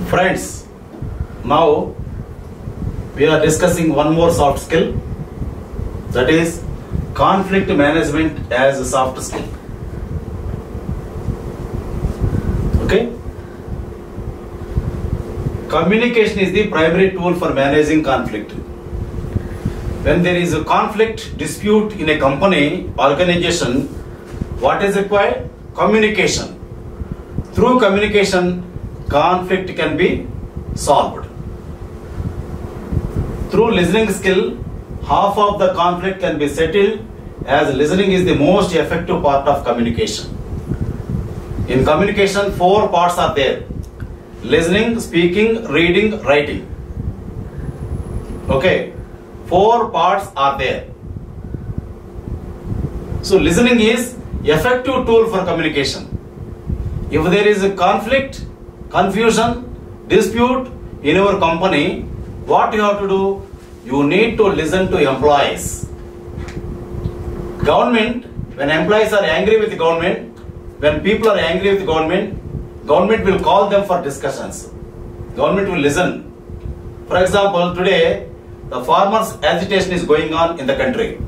Friends, now we are discussing one more soft skill, that is conflict management as a soft skill. Okay? Communication is the primary tool for managing conflict. When there is a conflict, dispute in a company, organization, what is required? Communication. Through communication, conflict can be solved. Through listening skill, half of the conflict can be settled, as listening is the most effective part of communication. In communication, 4 parts are there: listening, speaking, reading, writing. Okay, 4 parts are there. So listening is effective tool for communication. If there is a conflict, confusion, dispute in your company, what you have to do? You need to listen to employees. Government, when employees are angry with the government, when people are angry with the government will call them for discussions. Government will listen. For example, today the farmers' agitation is going on in the country.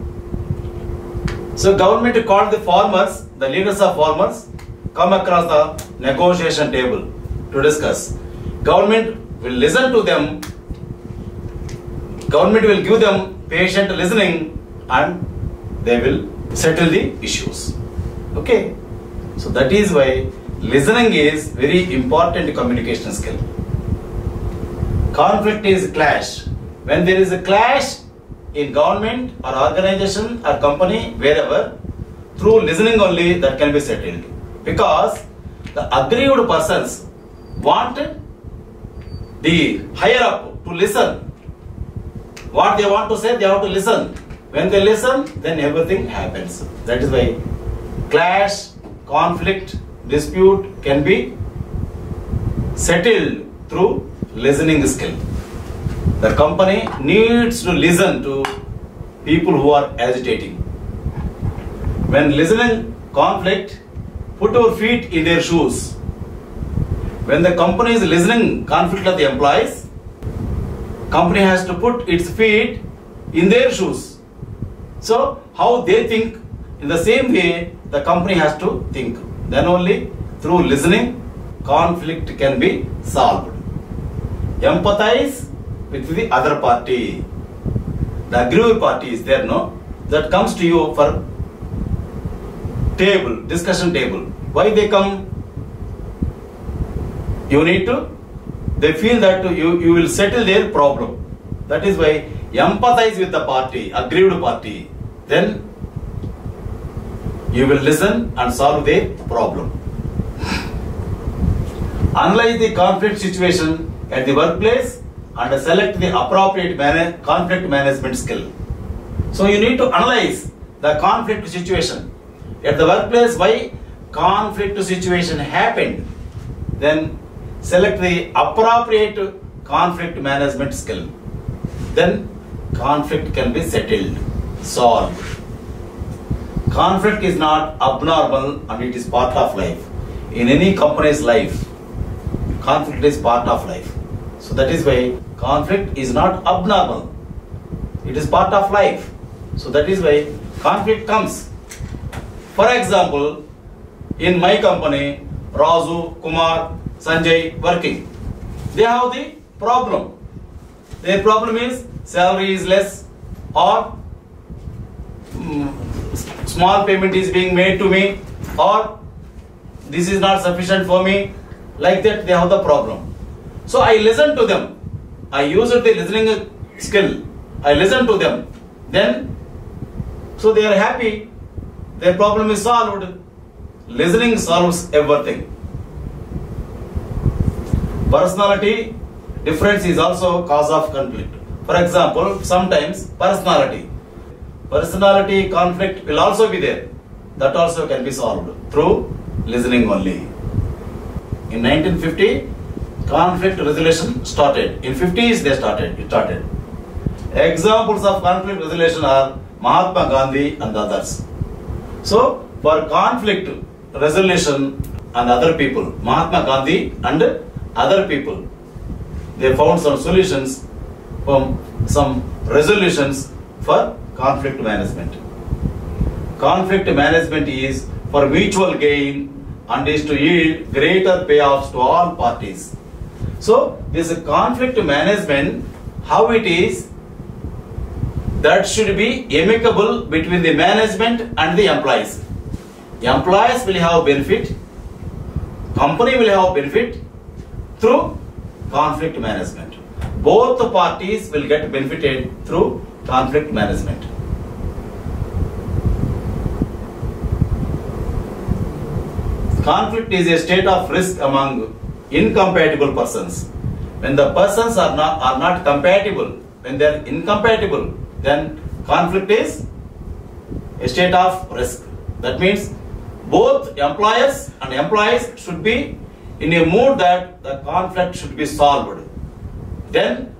So government called the farmers, the leaders of farmers, come across the negotiation table to discuss. Government will listen to them. Government will give them patient listening and they will settle the issues. Okay? So that is why listening is very important communication skill. Conflict is clash. When there is a clash in government or organization or company, wherever, through listening only that can be settled. Because the aggrieved persons want the higher up to listen. What they want to say, they have to listen. When they listen, then everything happens. That is why clash, conflict, dispute can be settled through listening skill. The company needs to listen to people who are agitating. When listening conflict, put your feet in their shoes. When the company is listening conflict of the employees, company has to put its feet in their shoes. So how they think, in the same way the company has to think. Then only through listening conflict can be solved. Empathize with the other party. The aggrieved party is there, no? That comes to you for table, discussion table. Why they come? You need to, they feel that you will settle their problem. That is why empathize with the party, aggrieved party. Then you will listen and solve their problem. Analyze the conflict situation at the workplace and select the appropriate conflict management skill. So you need to analyze the conflict situation at the workplace. Why conflict situation happened? Then select the appropriate conflict management skill. Then conflict can be settled, solved. Conflict is not abnormal and it is part of life. In any company's life, conflict is part of life. So that is why conflict is not abnormal. It is part of life. So that is why conflict comes. For example, in my company, Razu, Kumar, Sanjay working. They have the problem. Their problem is salary is less or small payment is being made to me or this is not sufficient for me. Like that they have the problem. So I listen to them. I use the listening skill. I listen to them. Then, so they are happy. Their problem is solved. Listening solves everything. Personality difference is also cause of conflict. For example, sometimes personality conflict will also be there. That also can be solved through listening only. In 1950, conflict resolution started. In 50s it started. Examples of conflict resolution are Mahatma Gandhi and others. So for conflict resolution and other people, Mahatma Gandhi and other people, they found some solutions, some resolutions for conflict management. Conflict management is for mutual gain and is to yield greater payoffs to all parties. So this conflict management, how it is, that should be amicable between the management and the employees. Employees will have benefit, company will have benefit through conflict management. Both the parties will get benefited through conflict management. Conflict is a state of risk among incompatible persons. When the persons are not compatible, when they are incompatible, then conflict is a state of risk. That means both employers and employees should be in a mood that the conflict should be solved. Then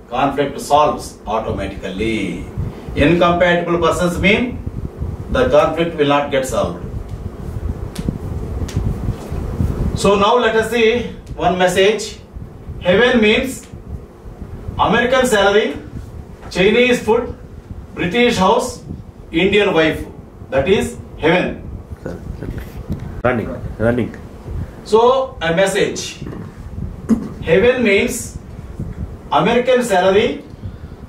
conflict solves automatically. Incompatible persons mean the conflict will not get solved. So now let us see one message. Heaven means American salary, Chinese food, British house, Indian wife. That is heaven. Running. So a message. Heaven means American salary,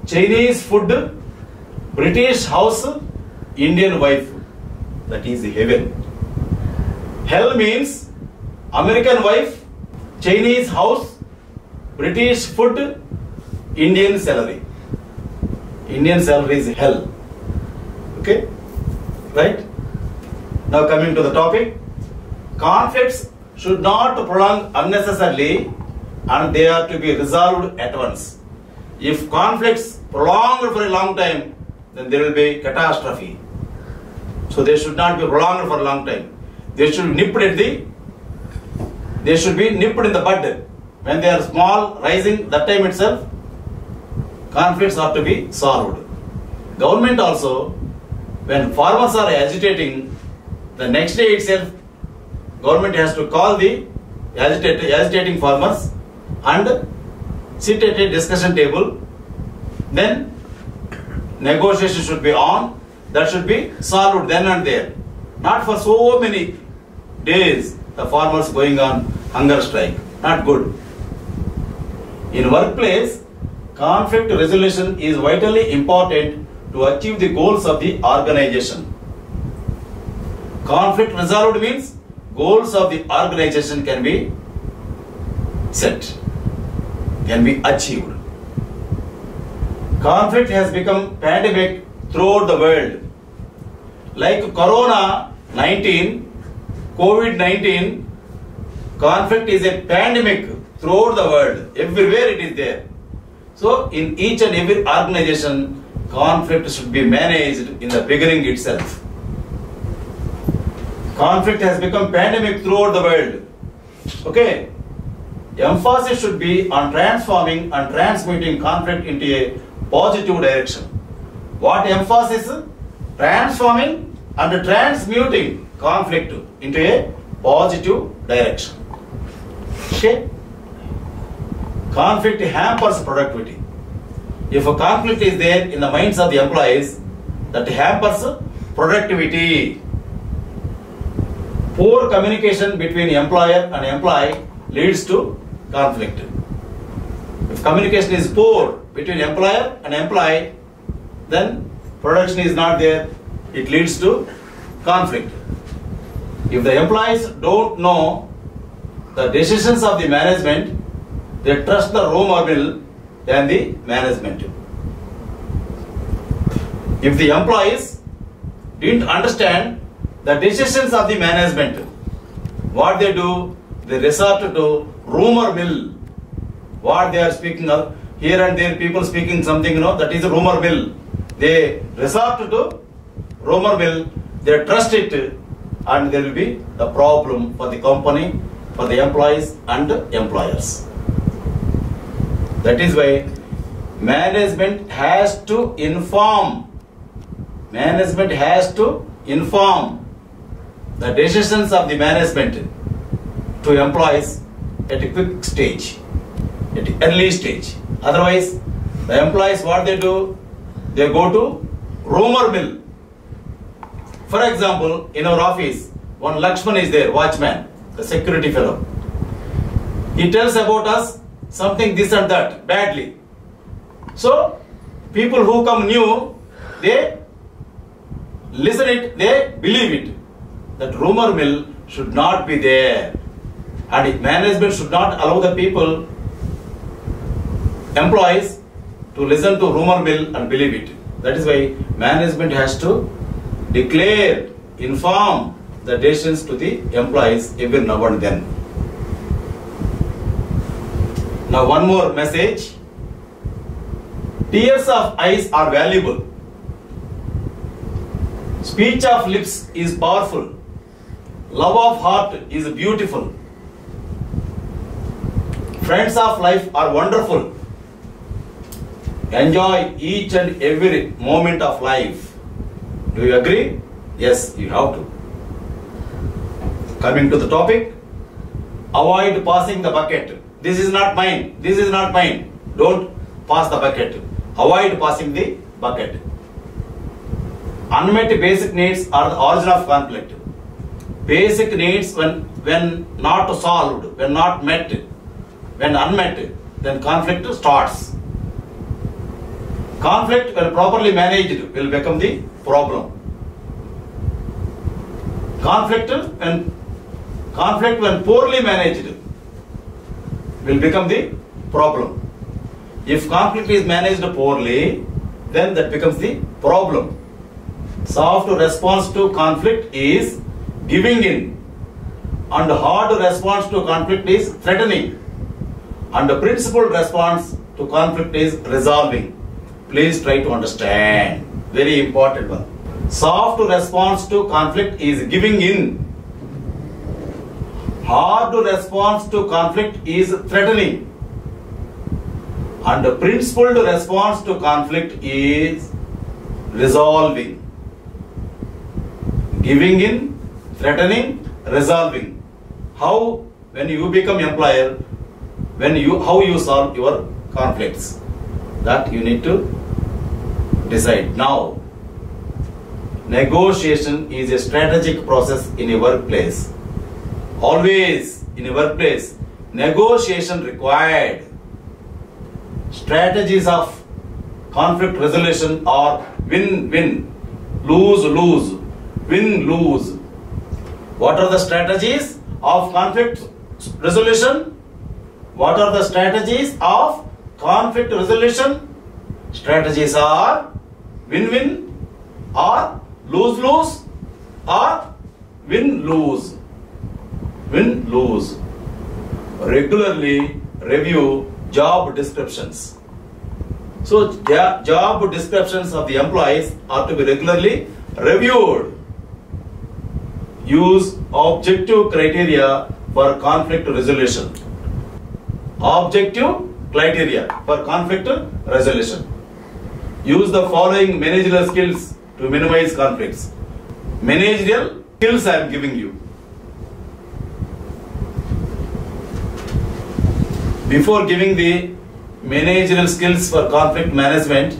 Chinese food, British house, Indian wife. That is heaven. Hell means American wife, Chinese house, British food, Indian salary. Indian salary is hell. Okay? Right? Now coming to the topic. Conflicts should not prolong unnecessarily and they are to be resolved at once. If conflicts prolonged for a long time, then there will be catastrophe. So they should not be prolonged for a long time. They should be nipped in the bud. When they are small, rising, that time itself, conflicts are to be solved. Government also, when farmers are agitating, the next day itself, government has to call the agitating farmers and sit at a discussion table. Then negotiation should be on. That should be solved then and there. Not for so many days the farmers going on hunger strike. Not good. In workplace, conflict resolution is vitally important to achieve the goals of the organization. Conflict resolved means goals of the organization can be set, can be achieved. Conflict has become pandemic throughout the world. Like COVID-19, conflict is a pandemic throughout the world. Everywhere it is there. So in each and every organization, conflict should be managed in the beginning itself. Conflict has become pandemic throughout the world. Okay. Emphasis should be on transforming and transmuting conflict into a positive direction. What emphasis? Transforming and transmuting conflict into a positive direction. Okay? Conflict hampers productivity. If a conflict is there in the minds of the employees, that hampers productivity. Poor communication between employer and employee leads to conflict. If communication is poor between employer and employee, then production is not there. It leads to conflict. If the employees don't know the decisions of the management, they trust the rumor mill than the management. If the employees didn't understand the decisions of the management, what they do? They resort to rumor mill. What they are speaking of, here and there people speaking something, that is a rumor mill. They resort to rumor mill, they trust it, and there will be the problem for the company, for the employees and employers. That is why management has to inform. Management has to inform the decisions of the management to employees at a quick stage. at early stage. Otherwise, the employees, what they do? They go to rumor mill. For example, in our office, one Lakshman is there, watchman, the security fellow. He tells about us something this and that, badly. So, people who come new, they listen it, they believe it. That rumor mill should not be there. And management should not allow the people, employees, to listen to rumor mill and believe it. That is why management has to declare, inform the decisions to the employees every now and then. Now one more message. Tears of eyes are valuable. Speech of lips is powerful. Love of heart is beautiful. Friends of life are wonderful. Enjoy each and every moment of life. Do you agree? Yes, you have to. Coming to the topic, avoid passing the bucket. This is not mine. This is not mine. Don't pass the bucket. Avoid passing the bucket. Unmet basic needs are the origin of conflict. Basic needs, when not solved, when not met, when unmet, then conflict starts. Conflict, when properly managed, will become the problem. Conflict, when poorly managed, will become the problem. If conflict is managed poorly, then that becomes the problem. Soft response to conflict is giving in, and hard response to conflict is threatening, and the principled response to conflict is resolving. Please try to understand. Very important one. Soft response to conflict is giving in. Hard response to conflict is threatening. And the principled response to conflict is resolving. Giving in, threatening, resolving. How, when you become employer, how you solve your conflicts, that you need to decide. Now, negotiation is a strategic process in a workplace. Always in a workplace, negotiation required. Strategies of conflict resolution are win-win, lose-lose, win-lose. What are the strategies of conflict resolution? What are the strategies of conflict resolution? Strategies are win-win, or lose-lose, or win-lose. Win-lose. Regularly review job descriptions. So, job descriptions of the employees are to be regularly reviewed. Use objective criteria for conflict resolution. Objective criteria for conflict resolution. Use the following managerial skills to minimize conflicts. Managerial skills I am giving you. Before giving the managerial skills for conflict management,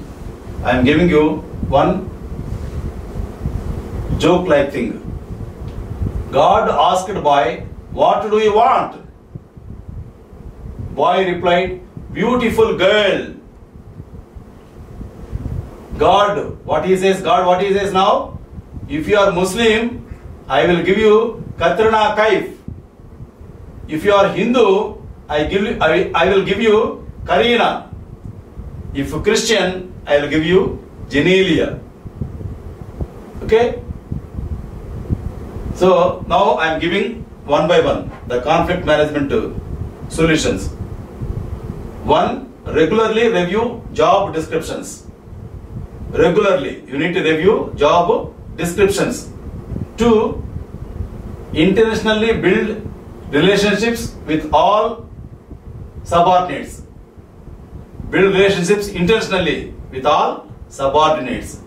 I am giving you one joke-like thing. God asked boy, "What do you want?" Boy replied, "Beautiful girl." God what he says now? If you are Muslim, I will give you Katrina Kaif. If you are Hindu, I will give you Karina. If Christian, I will give you Genelia. Okay? So now I am giving one by one the conflict management solutions. 1. Regularly review job descriptions. Regularly, you need to review job descriptions. 2. Intentionally build relationships with all subordinates. Build relationships intentionally with all subordinates.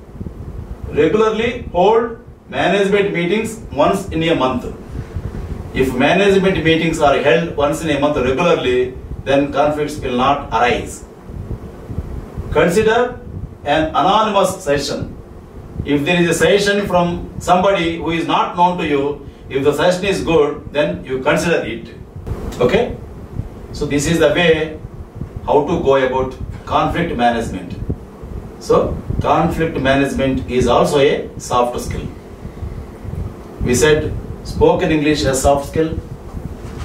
Regularly hold management meetings once in a month. If management meetings are held once in a month regularly, then conflicts will not arise. Consider an anonymous suggestion. If there is a suggestion from somebody who is not known to you, if the suggestion is good, then you consider it. Okay? So this is the way how to go about conflict management. So conflict management is also a soft skill. We said spoken English as soft skill,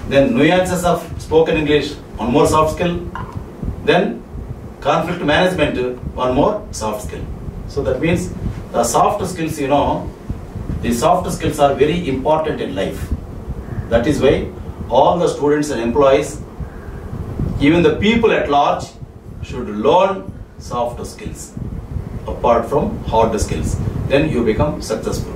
then nuances of spoken English, one more soft skill, then conflict management, one more soft skill. So that means the soft skills, the soft skills are very important in life. That is why all the students and employees, even the people at large, should learn soft skills apart from hard skills. Then you become successful.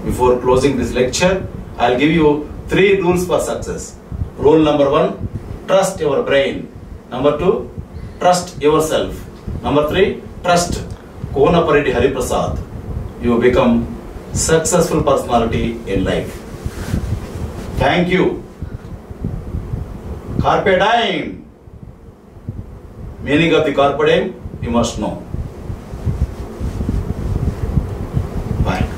Before closing this lecture, I'll give you 3 rules for success. Rule number 1, trust your brain. Number 2, trust yourself. Number 3, trust Konapareddy Hariprasad. You become successful personality in life. Thank you. Carpe diem. Meaning of the carpe diem, you must know. Bye.